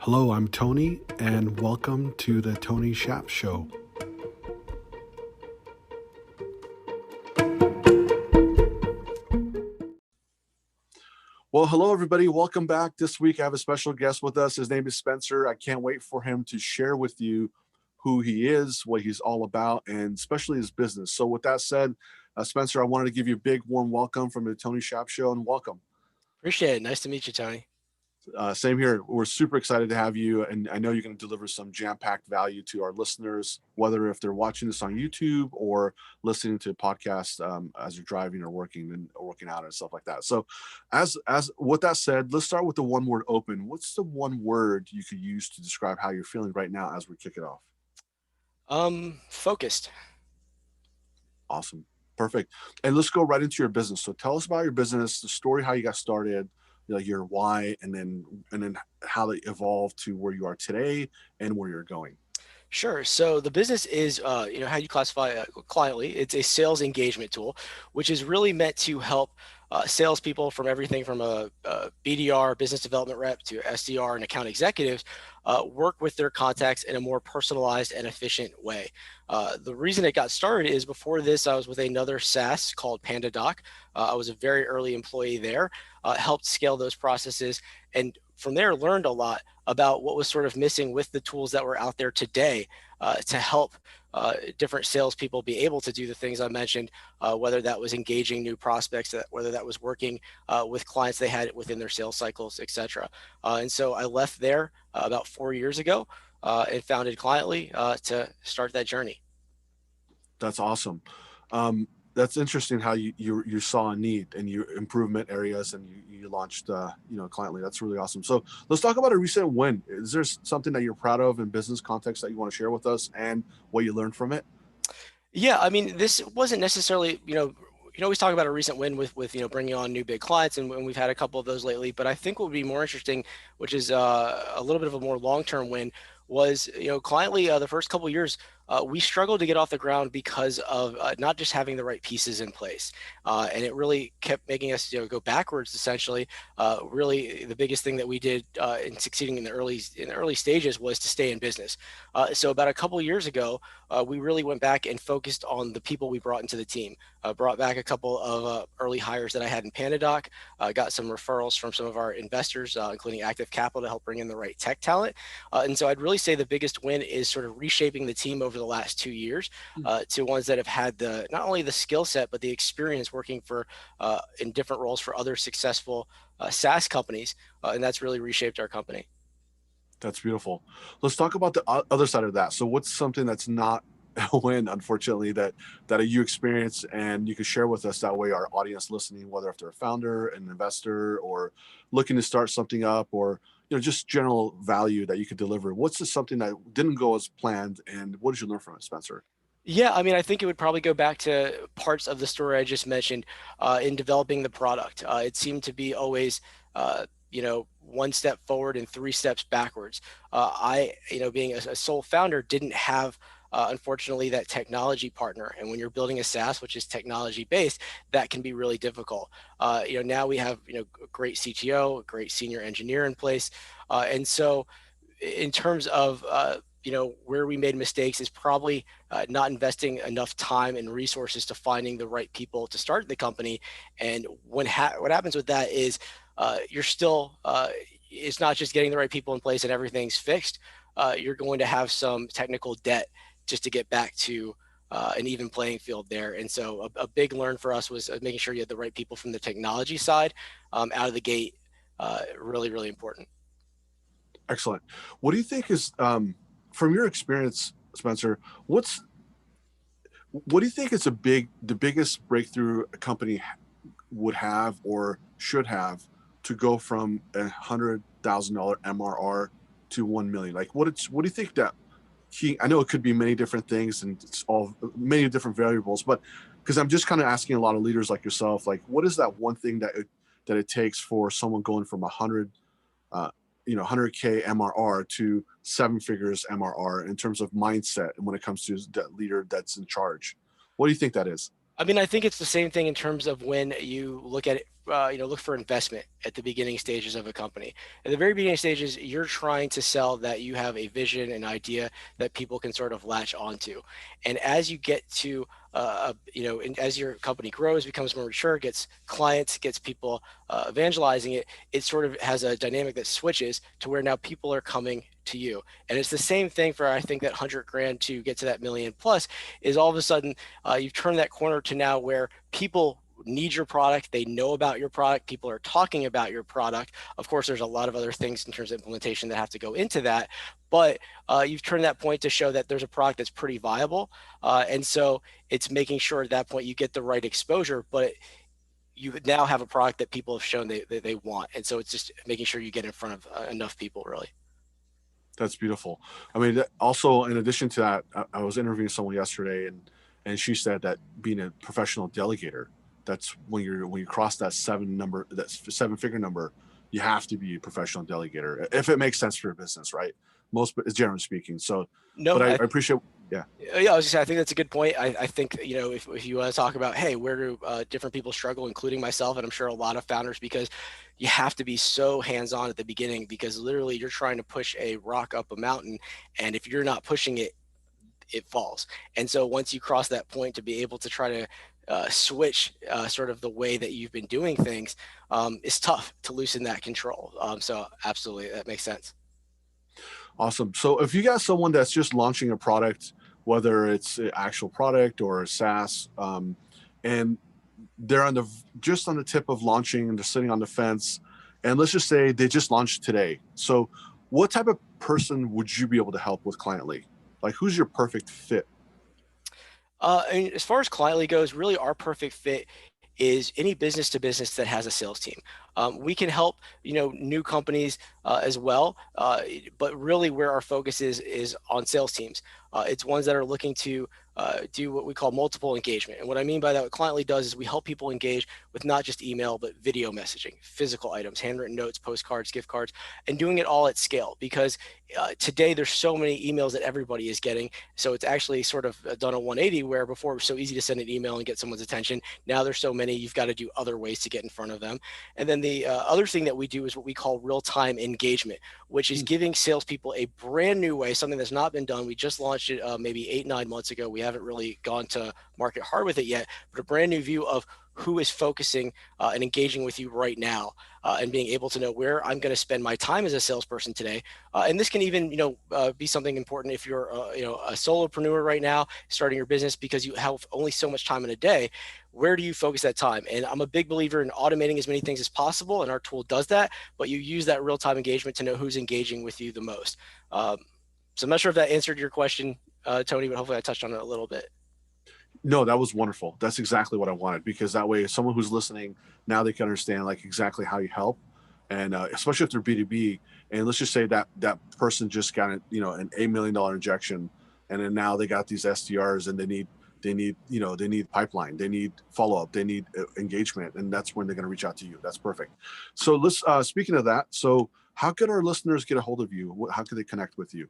Hello, I'm Tony, and welcome to the Tony Shap Show. Well, hello, everybody. Welcome back. This week, I have a special guest with us. His name is Spencer. I can't wait for him to share with you who he is, what he's all about, and especially his business. So with that said, Spencer, I wanted to give you a big, warm welcome from the Tony Shap Show, and welcome. Appreciate it. Nice to meet you, Tony. Same here. We're super excited to have you, and I know you're going to deliver some jam-packed value to our listeners, whether if they're watching this on YouTube or listening to podcasts as you're driving or working out and stuff like that. So, as with that said, let's start with the one word open. What's the one word you could use to describe how you're feeling right now as we kick it off? Focused. Awesome, perfect. And let's go right into your business. So, tell us about your business, the story, how you got started, like your why, and then how they evolved to where you are today and where you're going. Sure. So the business is, how you classify cliently. It's a sales engagement tool, which is really meant to help salespeople from everything from a BDR, business development rep, to SDR and account executives work with their contacts in a more personalized and efficient way. The reason it got started is before this, I was with another Saas called PandaDoc. I was a very early employee there, helped scale those processes, and from there learned a lot about what was sort of missing with the tools that were out there today to help different salespeople be able to do the things I mentioned, whether that was engaging new prospects, whether that was working with clients they had within their sales cycles, etc. And so I left there about 4 years ago and founded Cliently to start that journey. That's awesome. That's interesting how you saw a need and your improvement areas, and you launched Cliently. That's really awesome. So let's talk about a recent win. Is there something that you're proud of in business context that you want to share with us and what you learned from it? Yeah, I mean, this wasn't necessarily, always talk about a recent win with bringing on new big clients, and we've had a couple of those lately. But I think what would be more interesting, which is a little bit of a more long-term win, was Cliently the first couple of years. We struggled to get off the ground because of not just having the right pieces in place, and it really kept making us go backwards. Essentially, really the biggest thing that we did in succeeding in the early stages was to stay in business. So about a couple of years ago, we really went back and focused on the people we brought into the team. Brought back a couple of early hires that I had in PandaDoc, got some referrals from some of our investors, including Active Capital, to help bring in the right tech talent. And so I'd really say the biggest win is sort of reshaping the team over the last 2 years to ones that have had not only the skill set, but the experience working for in different roles for other successful SaaS companies. And that's really reshaped our company. That's beautiful. Let's talk about the other side of that. So what's something that's not a win, unfortunately, that you experienced and you can share with us, that way our audience listening, whether if they're a founder, an investor, or looking to start something up, or just general value that you could deliver. What's something that didn't go as planned, and what did you learn from it, Spencer? Yeah, I mean, I think it would probably go back to parts of the story I just mentioned in developing the product. It seemed to be always, one step forward and three steps backwards. Being a sole founder, didn't have, unfortunately, that technology partner. And when you're building a SaaS, which is technology based, that can be really difficult. Now we have, a great CTO, a great senior engineer in place. And so in terms of, where we made mistakes is probably not investing enough time and resources to finding the right people to start the company. And what happens with that is you're still, it's not just getting the right people in place and everything's fixed. You're going to have some technical debt just to get back to an even playing field there. And so a big learn for us was making sure you had the right people from the technology side out of the gate. Really, really important. Excellent. What do you think is, from your experience, Spencer, what do you think is the biggest breakthrough a company would have or should have to go from $100,000 MRR to 1 million? Like, what do you think that key? I know it could be many different things and it's all many different variables, but because I'm just kind of asking a lot of leaders like yourself, like, what is that one thing that it takes for someone going from 100K MRR to seven figures MRR in terms of mindset and when it comes to that leader that's in charge? What do you think that is? I mean, I think it's the same thing in terms of when you look at it, look for investment at the beginning stages of a company. At the very beginning stages, you're trying to sell that you have a vision, an idea that people can sort of latch onto. And as you get to, and as your company grows, becomes more mature, gets clients, gets people evangelizing it, it sort of has a dynamic that switches to where now people are coming to you. And it's the same thing for, I think, that 100 grand to get to that million plus is all of a sudden you've turned that corner to now where people need your product, they know about your product, people are talking about your product. Of course, there's a lot of other things in terms of implementation that have to go into that, but you've turned that point to show that there's a product that's pretty viable. And so it's making sure at that point you get the right exposure, but you now have a product that people have shown they want. And so it's just making sure you get in front of enough people, really. That's beautiful. I mean, also in addition to that, I was interviewing someone yesterday, and she said that being a professional delegator, that's when you cross that seven figure number, you have to be a professional delegator if it makes sense for your business, right? Most, generally speaking. So, but No, I appreciate, yeah. Yeah, I was just saying, I think that's a good point. I think, if you want to talk about, hey, where do different people struggle, including myself, and I'm sure a lot of founders, because you have to be so hands-on at the beginning because literally you're trying to push a rock up a mountain. And if you're not pushing it, it falls. And so once you cross that point to be able to try to switch sort of the way that you've been doing things, it's tough to loosen that control. So absolutely, that makes sense. Awesome. So if you got someone that's just launching a product, whether it's an actual product or a SaaS, and they're just on the tip of launching and they're sitting on the fence, and let's just say they just launched today. So what type of person would you be able to help with Cliently? Like, who's your perfect fit? And as far as Cliently goes, really our perfect fit is any business to business that has a sales team. We can help, new companies as well, but really where our focus is on sales teams. It's ones that are looking to do what we call multiple engagement. And what I mean by that, what Cliently does is we help people engage with not just email, but video messaging, physical items, handwritten notes, postcards, gift cards, and doing it all at scale. Because today there's so many emails that everybody is getting. So it's actually sort of done a 180 where before it was so easy to send an email and get someone's attention. Now there's so many, you've got to do other ways to get in front of them. And then the other thing that we do is what we call real-time engagement, which is giving salespeople a brand new way, something that's not been done. We just launched it maybe 8, 9 months ago. We haven't really gone to market hard with it yet, but a brand new view of who is focusing and engaging with you right now, and being able to know where I'm going to spend my time as a salesperson today. And this can even, be something important if you're, a solopreneur right now, starting your business because you have only so much time in a day. Where do you focus that time? And I'm a big believer in automating as many things as possible, and our tool does that. But you use that real-time engagement to know who's engaging with you the most. So I'm not sure if that answered your question, Tony, but hopefully I touched on it a little bit. No, that was wonderful. That's exactly what I wanted, because that way, someone who's listening now, they can understand like exactly how you help, and especially if they're B2B. And let's just say that that person just got an $8 million injection, and then now they got these SDRs, and they need pipeline, they need follow up, they need engagement, and that's when they're going to reach out to you. That's perfect. So let's speaking of that. So how can our listeners get a hold of you? How can they connect with you?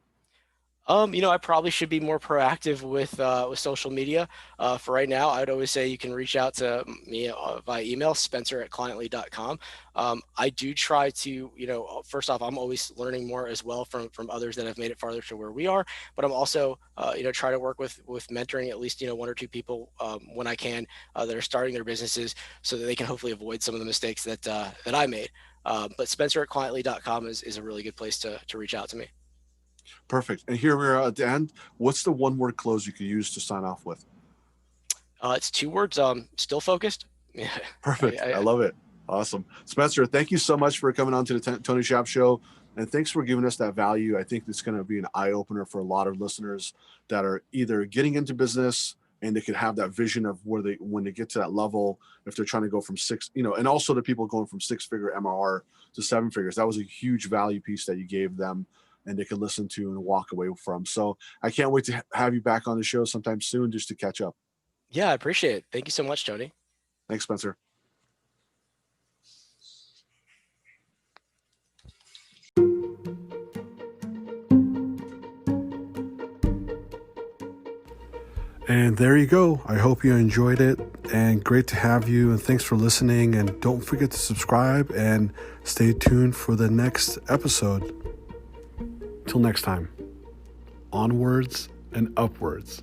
I probably should be more proactive with social media. For right now, I'd always say you can reach out to me via email, spencer@cliently.com. I do try to, first off, I'm always learning more as well from others that have made it farther to where we are. But I'm also, try to work with mentoring at least, 1 or 2 people when I can that are starting their businesses, so that they can hopefully avoid some of the mistakes that I made. But spencer@cliently.com is a really good place to reach out to me. Perfect. And here we are at the end. What's the one word close you could use to sign off with? It's 2 words. Still focused. Yeah, Perfect. I love it. Awesome. Spencer, thank you so much for coming on to the Tony Shap Show. And thanks for giving us that value. I think it's going to be an eye opener for a lot of listeners that are either getting into business, and they could have that vision of when they get to that level, if they're trying to go from six, and also the people going from 6 figure MRR to 7 figures. That was a huge value piece that you gave them, and they could listen to and walk away from. So I can't wait to have you back on the show sometime soon just to catch up. Yeah, I appreciate it. Thank you so much, Tony. Thanks, Spencer. And there you go. I hope you enjoyed it, and great to have you, and thanks for listening. And don't forget to subscribe and stay tuned for the next episode. Till next time, onwards and upwards.